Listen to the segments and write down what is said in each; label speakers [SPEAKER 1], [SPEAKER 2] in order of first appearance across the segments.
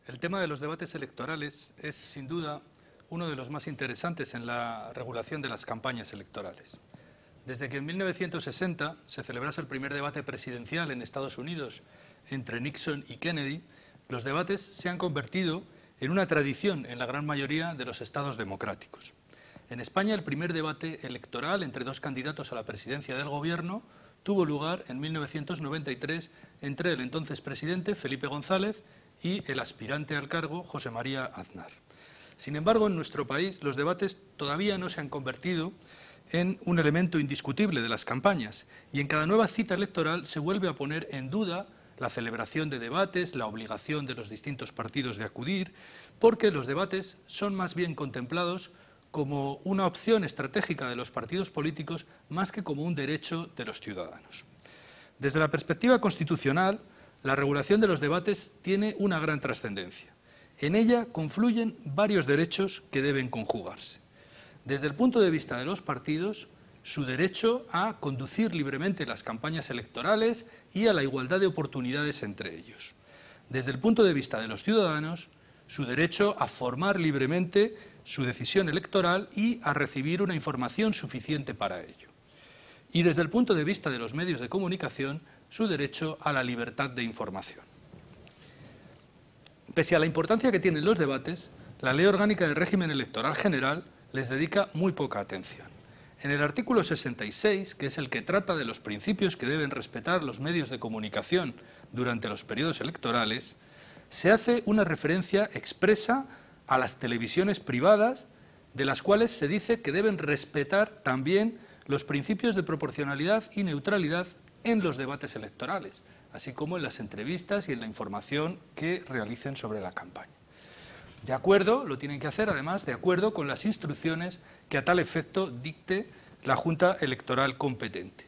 [SPEAKER 1] El tema de los debates electorales es, sin duda, uno de los más interesantes en la regulación de las campañas electorales. Desde que en 1960 se celebrase el primer debate presidencial en Estados Unidos entre Nixon y Kennedy, los debates se han convertido en una tradición en la gran mayoría de los estados democráticos. En España, el primer debate electoral entre dos candidatos a la presidencia del gobierno tuvo lugar en 1993 entre el entonces presidente Felipe González y el aspirante al cargo José María Aznar. Sin embargo, en nuestro país los debates todavía no se han convertido en un elemento indiscutible de las campañas y en cada nueva cita electoral se vuelve a poner en duda la celebración de debates, la obligación de los distintos partidos de acudir, porque los debates son más bien contemplados como una opción estratégica de los partidos políticos más que como un derecho de los ciudadanos. Desde la perspectiva constitucional, la regulación de los debates tiene una gran trascendencia. En ella confluyen varios derechos que deben conjugarse. Desde el punto de vista de los partidos, su derecho a conducir libremente las campañas electorales y a la igualdad de oportunidades entre ellos. Desde el punto de vista de los ciudadanos, su derecho a formar libremente su decisión electoral y a recibir una información suficiente para ello. Y desde el punto de vista de los medios de comunicación, su derecho a la libertad de información. Pese a la importancia que tienen los debates, la Ley Orgánica del Régimen Electoral General les dedica muy poca atención. En el artículo 66, que es el que trata de los principios que deben respetar los medios de comunicación durante los periodos electorales, se hace una referencia expresa a las televisiones privadas, de las cuales se dice que deben respetar también los principios de proporcionalidad y neutralidad en los debates electorales, así como en las entrevistas y en la información que realicen sobre la campaña. De acuerdo, lo tienen que hacer además de acuerdo con las instrucciones que a tal efecto dicte la Junta Electoral competente.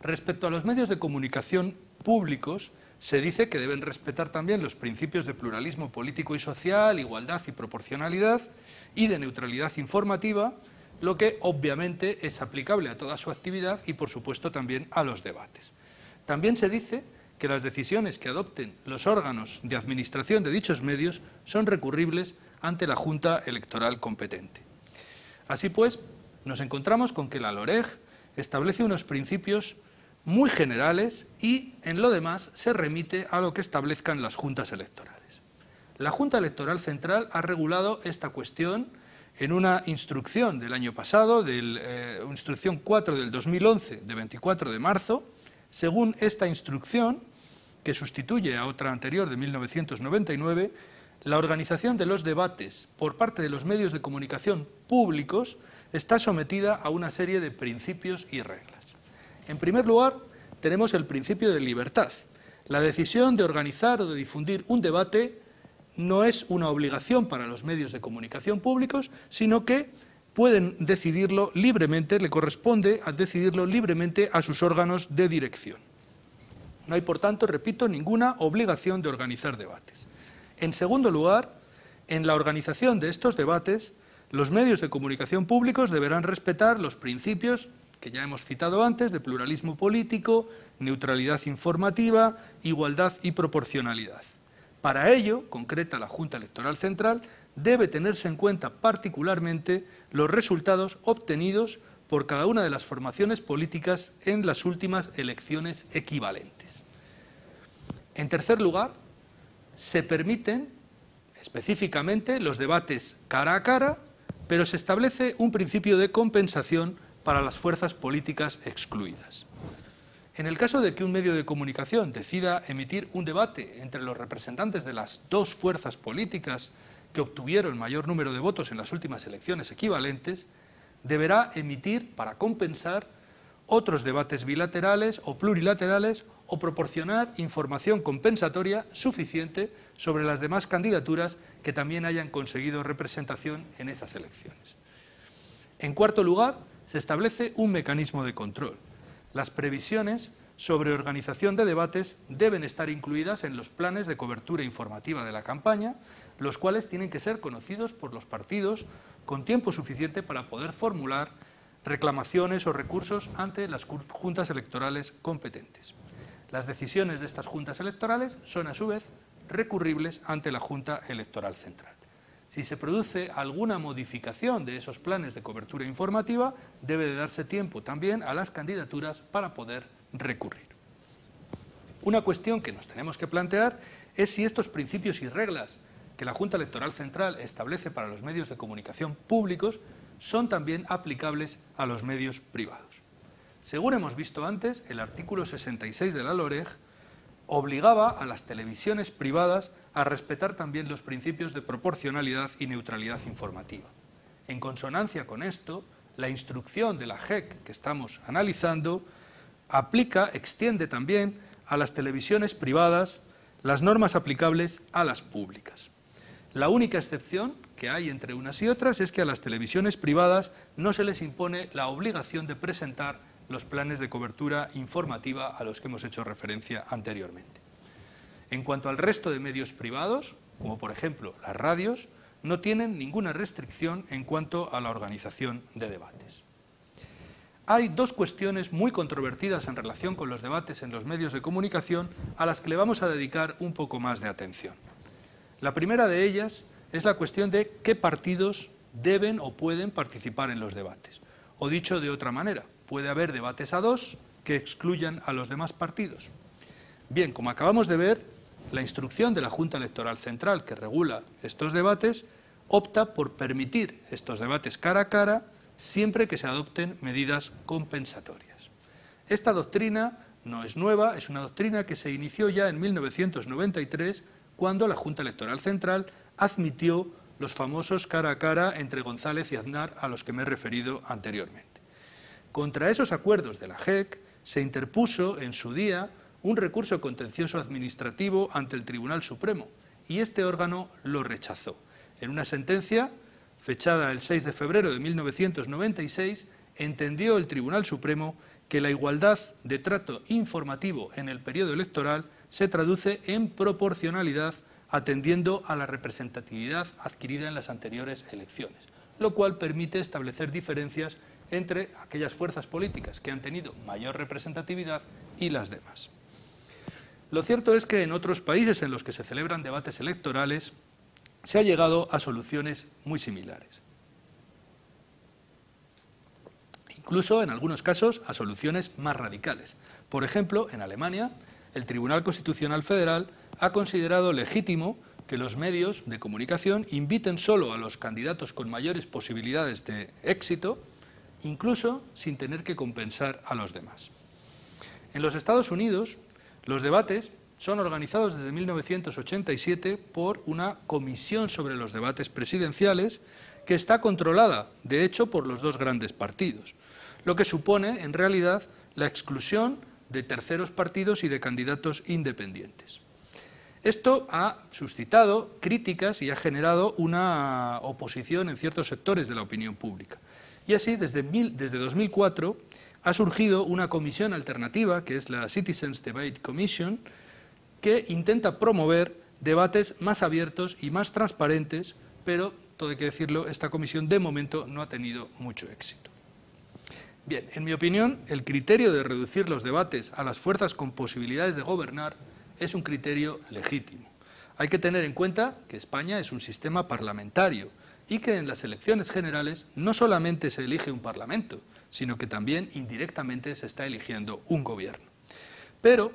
[SPEAKER 1] Respecto a los medios de comunicación públicos, se dice que deben respetar también los principios de pluralismo político y social, igualdad y proporcionalidad y de neutralidad informativa, lo que obviamente es aplicable a toda su actividad y por supuesto también a los debates. También se dice que las decisiones que adopten los órganos de administración de dichos medios son recurribles ante la Junta Electoral competente. Así pues, nos encontramos con que la LOREG establece unos principios muy generales y, en lo demás, se remite a lo que establezcan las juntas electorales. La Junta Electoral Central ha regulado esta cuestión en una instrucción del año pasado, instrucción 4 del 2011, de 24 de marzo. Según esta instrucción, que sustituye a otra anterior de 1999, la organización de los debates por parte de los medios de comunicación públicos está sometida a una serie de principios y reglas. En primer lugar, tenemos el principio de libertad. La decisión de organizar o de difundir un debate no es una obligación para los medios de comunicación públicos, sino que pueden decidirlo libremente, le corresponde a decidirlo libremente a sus órganos de dirección. No hay, por tanto, repito, ninguna obligación de organizar debates. En segundo lugar, en la organización de estos debates, los medios de comunicación públicos deberán respetar los principios que ya hemos citado antes, de pluralismo político, neutralidad informativa, igualdad y proporcionalidad. Para ello, concreta la Junta Electoral Central, debe tenerse en cuenta particularmente los resultados obtenidos por cada una de las formaciones políticas en las últimas elecciones equivalentes. En tercer lugar, se permiten específicamente los debates cara a cara, pero se establece un principio de compensación para las fuerzas políticas excluidas. En el caso de que un medio de comunicación decida emitir un debate entre los representantes de las dos fuerzas políticas que obtuvieron mayor número de votos en las últimas elecciones equivalentes, deberá emitir, para compensar, otros debates bilaterales o plurilaterales o proporcionar información compensatoria suficiente sobre las demás candidaturas que también hayan conseguido representación en esas elecciones. En cuarto lugar, se establece un mecanismo de control. Las previsiones sobre organización de debates deben estar incluidas en los planes de cobertura informativa de la campaña, los cuales tienen que ser conocidos por los partidos con tiempo suficiente para poder formular reclamaciones o recursos ante las juntas electorales competentes. Las decisiones de estas juntas electorales son, a su vez, recurribles ante la Junta Electoral Central. Si se produce alguna modificación de esos planes de cobertura informativa, debe de darse tiempo también a las candidaturas para poder recurrir. Una cuestión que nos tenemos que plantear es si estos principios y reglas que la Junta Electoral Central establece para los medios de comunicación públicos son también aplicables a los medios privados. Según hemos visto antes, el artículo 66 de la LOREG obligaba a las televisiones privadas a respetar también los principios de proporcionalidad y neutralidad informativa. En consonancia con esto, la instrucción de la JEC que estamos analizando extiende también a las televisiones privadas las normas aplicables a las públicas. La única excepción que hay entre unas y otras es que a las televisiones privadas no se les impone la obligación de presentar los planes de cobertura informativa a los que hemos hecho referencia anteriormente. En cuanto al resto de medios privados, como por ejemplo las radios, no tienen ninguna restricción en cuanto a la organización de debates. Hay dos cuestiones muy controvertidas en relación con los debates en los medios de comunicación a las que le vamos a dedicar un poco más de atención. La primera de ellas es la cuestión de qué partidos deben o pueden participar en los debates. O dicho de otra manera, ¿puede haber debates a dos que excluyan a los demás partidos? Bien, como acabamos de ver, la instrucción de la Junta Electoral Central que regula estos debates opta por permitir estos debates cara a cara siempre que se adopten medidas compensatorias. Esta doctrina no es nueva, es una doctrina que se inició ya en 1993 cuando la Junta Electoral Central admitió los famosos cara a cara entre González y Aznar a los que me he referido anteriormente. Contra esos acuerdos de la JEC se interpuso en su día un recurso contencioso administrativo ante el Tribunal Supremo y este órgano lo rechazó. En una sentencia fechada el 6 de febrero de 1996, entendió el Tribunal Supremo que la igualdad de trato informativo en el periodo electoral se traduce en proporcionalidad atendiendo a la representatividad adquirida en las anteriores elecciones, lo cual permite establecer diferencias entre aquellas fuerzas políticas que han tenido mayor representatividad y las demás. Lo cierto es que en otros países en los que se celebran debates electorales se ha llegado a soluciones muy similares. Incluso, en algunos casos, a soluciones más radicales. Por ejemplo, en Alemania, el Tribunal Constitucional Federal ha considerado legítimo que los medios de comunicación inviten solo a los candidatos con mayores posibilidades de éxito, incluso sin tener que compensar a los demás. En los Estados Unidos, los debates son organizados desde 1987 por una comisión sobre los debates presidenciales que está controlada, de hecho, por los dos grandes partidos, lo que supone, en realidad, la exclusión de terceros partidos y de candidatos independientes. Esto ha suscitado críticas y ha generado una oposición en ciertos sectores de la opinión pública. Y así, desde 2004, ha surgido una comisión alternativa, que es la Citizens Debate Commission, que intenta promover debates más abiertos y más transparentes, pero, todo hay que decirlo, esta comisión de momento no ha tenido mucho éxito. Bien, en mi opinión, el criterio de reducir los debates a las fuerzas con posibilidades de gobernar es un criterio legítimo. Hay que tener en cuenta que España es un sistema parlamentario y que en las elecciones generales no solamente se elige un parlamento, sino que también indirectamente se está eligiendo un gobierno. Pero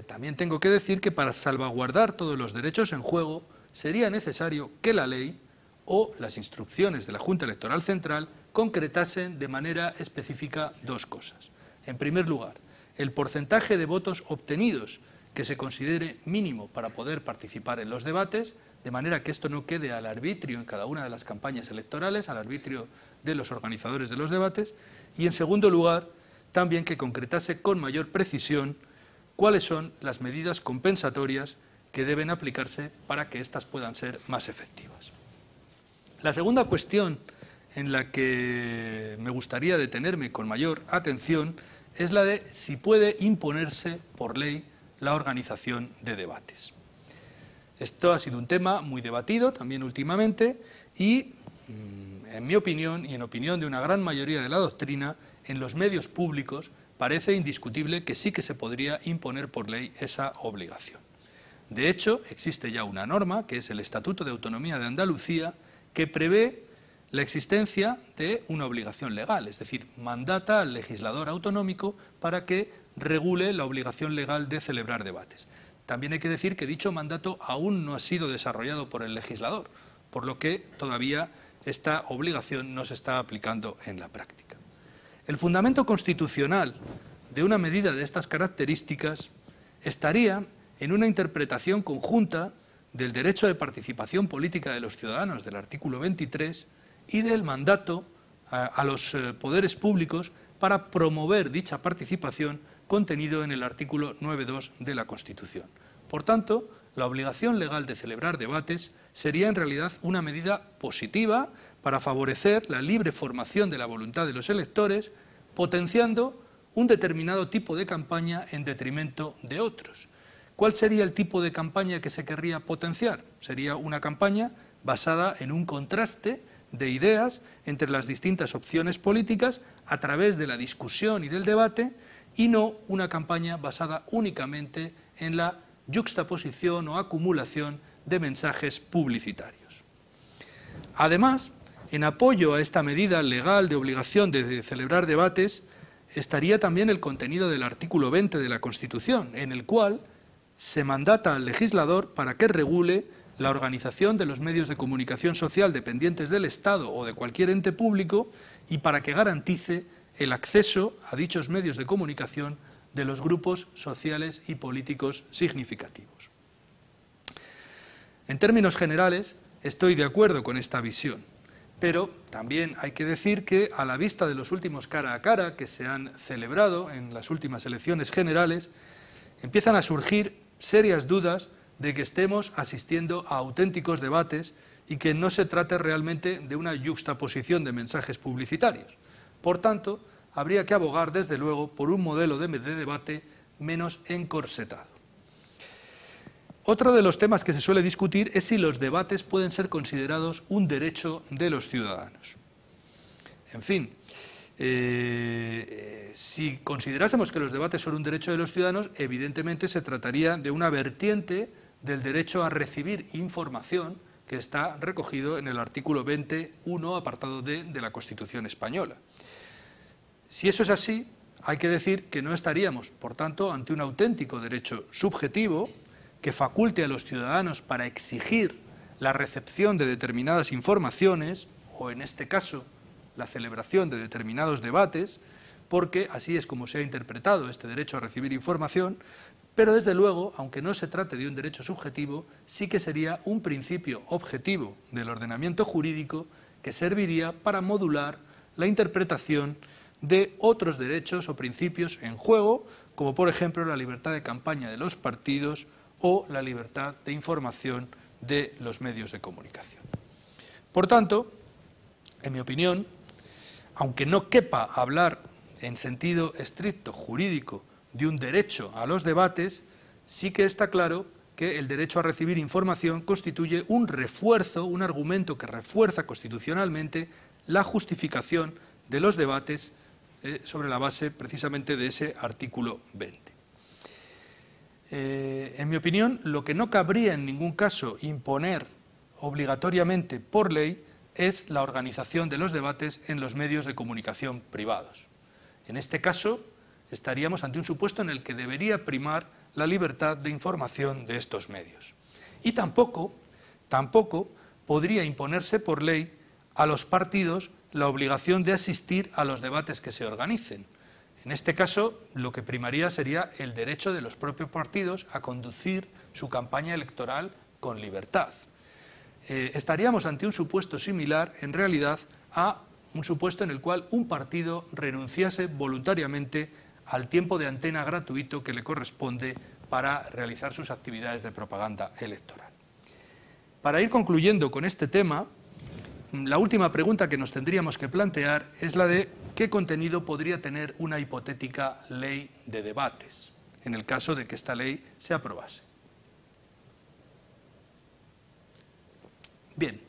[SPEAKER 1] también tengo que decir que para salvaguardar todos los derechos en juego sería necesario que la ley o las instrucciones de la Junta Electoral Central concretasen de manera específica dos cosas. En primer lugar, el porcentaje de votos obtenidos que se considere mínimo para poder participar en los debates, de manera que esto no quede al arbitrio en cada una de las campañas electorales, al arbitrio de los organizadores de los debates, y en segundo lugar, también que concretase con mayor precisión cuáles son las medidas compensatorias que deben aplicarse para que éstas puedan ser más efectivas. La segunda cuestión en la que me gustaría detenerme con mayor atención es la de si puede imponerse por ley la organización de debates. Esto ha sido un tema muy debatido también últimamente y, en mi opinión y en opinión de una gran mayoría de la doctrina, en los medios públicos parece indiscutible que sí que se podría imponer por ley esa obligación. De hecho, existe ya una norma, que es el Estatuto de Autonomía de Andalucía, que prevé la existencia de una obligación legal, es decir, mandata al legislador autonómico para que regule la obligación legal de celebrar debates. También hay que decir que dicho mandato aún no ha sido desarrollado por el legislador, por lo que todavía esta obligación no se está aplicando en la práctica. El fundamento constitucional de una medida de estas características estaría en una interpretación conjunta del derecho de participación política de los ciudadanos del artículo 23 y del mandato a los poderes públicos para promover dicha participación contenido en el artículo 9.2 de la Constitución. Por tanto, la obligación legal de celebrar debates sería en realidad una medida positiva para favorecer la libre formación de la voluntad de los electores, potenciando un determinado tipo de campaña en detrimento de otros. ¿Cuál sería el tipo de campaña que se querría potenciar? Sería una campaña basada en un contraste de ideas entre las distintas opciones políticas a través de la discusión y del debate, y no una campaña basada únicamente en la yuxtaposición o acumulación de mensajes publicitarios. Además, en apoyo a esta medida legal de obligación de celebrar debates, estaría también el contenido del artículo 20 de la Constitución, en el cual se mandata al legislador para que regule la organización de los medios de comunicación social dependientes del Estado o de cualquier ente público y para que garantice el acceso a dichos medios de comunicación de los grupos sociales y políticos significativos. En términos generales, estoy de acuerdo con esta visión, pero también hay que decir que a la vista de los últimos cara a cara que se han celebrado en las últimas elecciones generales, empiezan a surgir serias dudas de que estemos asistiendo a auténticos debates y que no se trate realmente de una yuxtaposición de mensajes publicitarios. Por tanto, habría que abogar, desde luego, por un modelo de debate menos encorsetado. Otro de los temas que se suele discutir es si los debates pueden ser considerados un derecho de los ciudadanos. En fin, si considerásemos que los debates son un derecho de los ciudadanos, evidentemente se trataría de una vertiente del derecho a recibir información que está recogido en el artículo 21, apartado D, de la Constitución española. Si eso es así, hay que decir que no estaríamos, por tanto, ante un auténtico derecho subjetivo que faculte a los ciudadanos para exigir la recepción de determinadas informaciones, o en este caso, la celebración de determinados debates, porque así es como se ha interpretado este derecho a recibir información, pero desde luego, aunque no se trate de un derecho subjetivo, sí que sería un principio objetivo del ordenamiento jurídico que serviría para modular la interpretación de otros derechos o principios en juego, como por ejemplo la libertad de campaña de los partidos o la libertad de información de los medios de comunicación. Por tanto, en mi opinión, aunque no quepa hablar en sentido estricto jurídico de un derecho a los debates, sí que está claro que el derecho a recibir información constituye un refuerzo, un argumento que refuerza constitucionalmente la justificación de los debates sobre la base precisamente de ese artículo 20. En mi opinión, lo que no cabría en ningún caso imponer obligatoriamente por ley es la organización de los debates en los medios de comunicación privados. En este caso, estaríamos ante un supuesto en el que debería primar la libertad de información de estos medios. Y tampoco podría imponerse por ley a los partidos la obligación de asistir a los debates que se organicen. En este caso, lo que primaría sería el derecho de los propios partidos a conducir su campaña electoral con libertad. Estaríamos ante un supuesto similar, en realidad, a un supuesto en el cual un partido renunciase voluntariamente al tiempo de antena gratuito que le corresponde para realizar sus actividades de propaganda electoral. Para ir concluyendo con este tema, la última pregunta que nos tendríamos que plantear es la de qué contenido podría tener una hipotética ley de debates, en el caso de que esta ley se aprobase. Bien,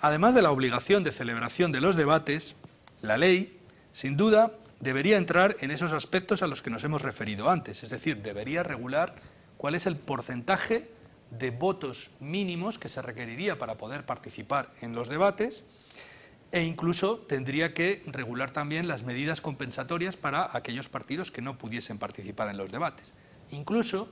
[SPEAKER 1] además de la obligación de celebración de los debates, la ley, sin duda, debería entrar en esos aspectos a los que nos hemos referido antes, es decir, debería regular cuál es el porcentaje de votos mínimos que se requeriría para poder participar en los debates, e incluso tendría que regular también las medidas compensatorias para aquellos partidos que no pudiesen participar en los debates. Incluso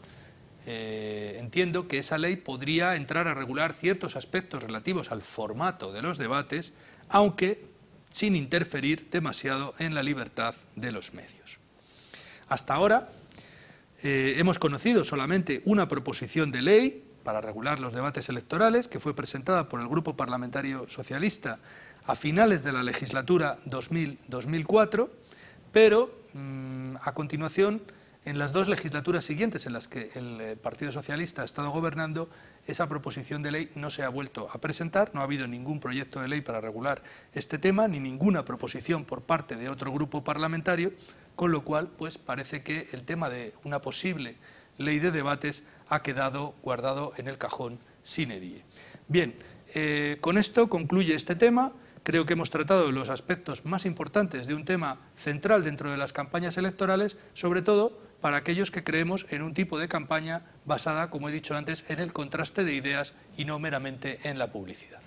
[SPEAKER 1] entiendo que esa ley podría entrar a regular ciertos aspectos relativos al formato de los debates, aunque sin interferir demasiado en la libertad de los medios. Hasta ahora hemos conocido solamente una proposición de ley para regular los debates electorales, que fue presentada por el Grupo Parlamentario Socialista a finales de la legislatura 2000-2004, pero a continuación, en las dos legislaturas siguientes en las que el Partido Socialista ha estado gobernando, esa proposición de ley no se ha vuelto a presentar, no ha habido ningún proyecto de ley para regular este tema, ni ninguna proposición por parte de otro grupo parlamentario, con lo cual pues parece que el tema de una posible ley de debates ha quedado guardado en el cajón sine die. Bien, con esto concluye este tema. Creo que hemos tratado los aspectos más importantes de un tema central dentro de las campañas electorales, sobre todo para aquellos que creemos en un tipo de campaña basada, como he dicho antes, en el contraste de ideas y no meramente en la publicidad.